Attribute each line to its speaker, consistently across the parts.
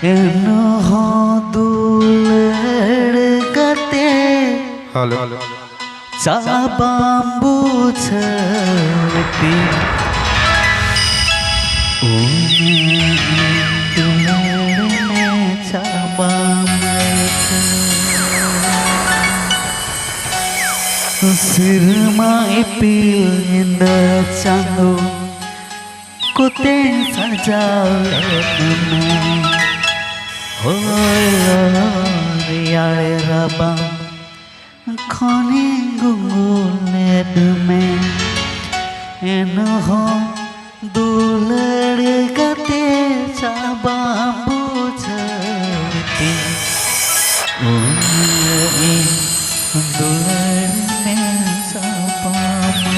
Speaker 1: एनहो दुलड़ कते
Speaker 2: हेलो
Speaker 1: चाबाम्बू छती दुलड़ने चाबाम्बू सिरमाई पिल चांदो कुते सजावट यारे रबा खाने गुंगुलेट में एनहो दुलड़ गते चाबाम्बू छती दुलड़ में चाबाम्बू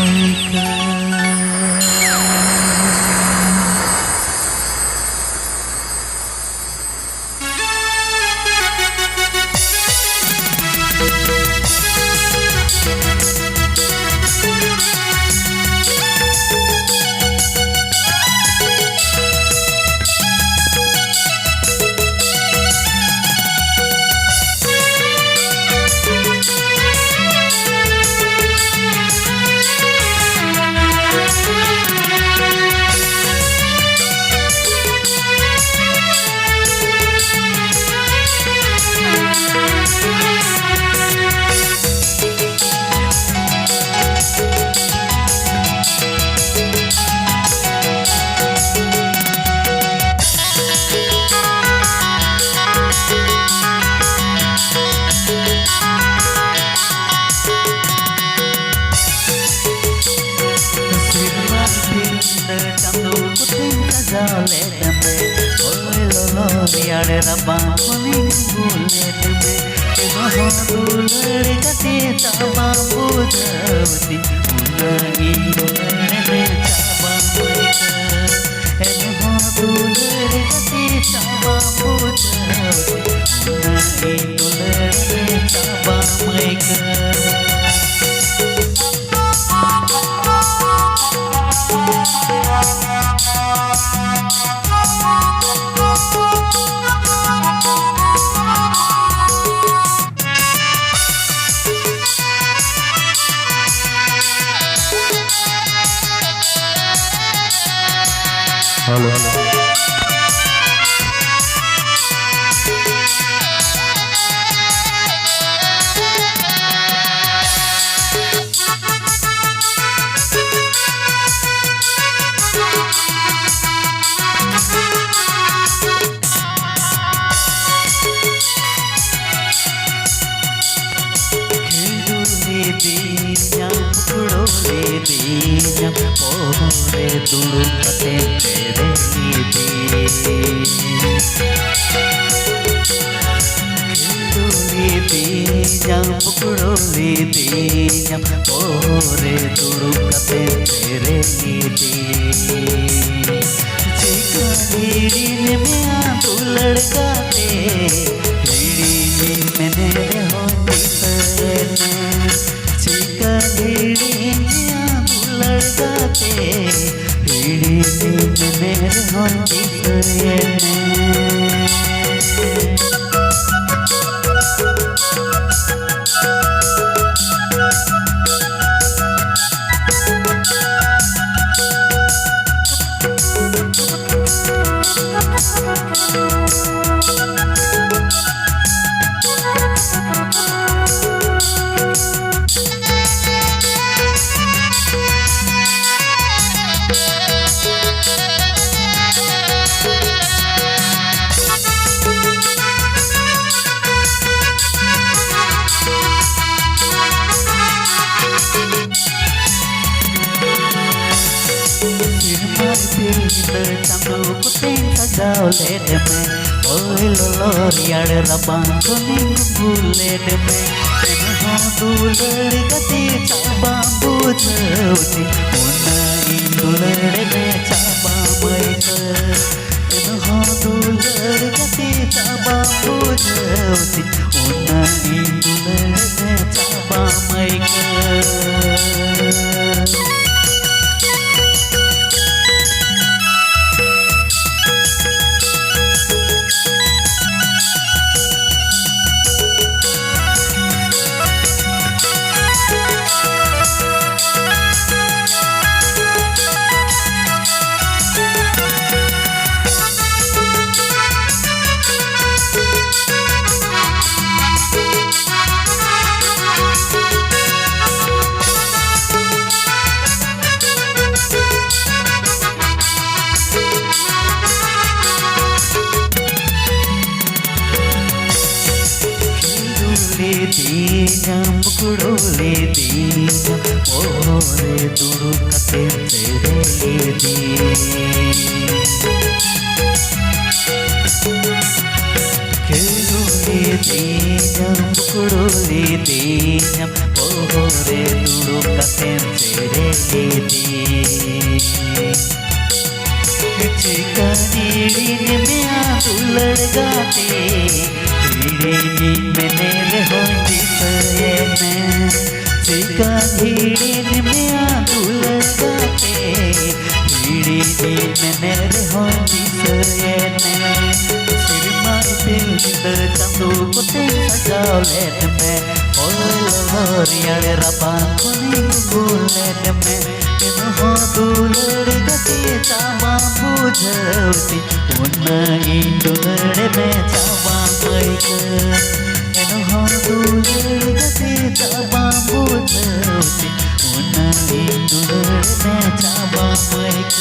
Speaker 1: यारे रब्बा खाने गुंगुलेट में एनहो दुलड़ गते चाबाम्बू छती उनाई दुलड़ने चाबाम्बू एनहो दुलड़ गते चाबाम्बू छती उनाई दुलड़ने चाबाम्बू
Speaker 2: हेलो
Speaker 1: पोरे दुलकते तेरे बीजम पुकड़ोली बीजम पोरे दुलकते तेरे चिकन में दुलड़ गाते मैंने हो चिकन लगाते पीड़ी मेरे होती सजावलेट में ओए लोलोर यार रब्बा खाने गुंगुलेट में एनहो दुलड़ गते चाबाम्बू छती उनाई दुलड़ने चाबाम्बू एनहो दुलड़ गते चाबाम्बू छती Unai दुलड़ने चाबाम्बू diyam kudole diyam ohore duru kate tere di kudole diyam ohore duru kate tere di चिकनी में आंदुलड़ गाते हीरे नींद में नेरे होती सये में चिकनी में आंदुलड़ गाते हीरे नींद में नेरे होती सये में सिर मारते इंदर चंदू को तेरे सजावट में ओलोरिया रबा कोनी बुलेट में इन्हों दुलड़ गते चावा बुझवती उन्ना इंदुलड़ में चावा माइक इन्हों दुलड़ गते चावा बुझवती उन्ना इंदुलड़ में चावा माइक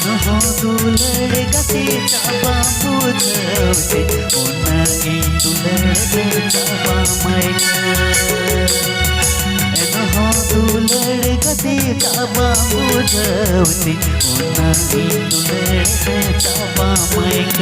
Speaker 1: दुलड़ गते चावा बुझवते उन्ना इंदुलड़ में चावा माइक इन्हों दुलड़ गते चावा बुझवते उन्ना इंदुलड़ में चावा माइक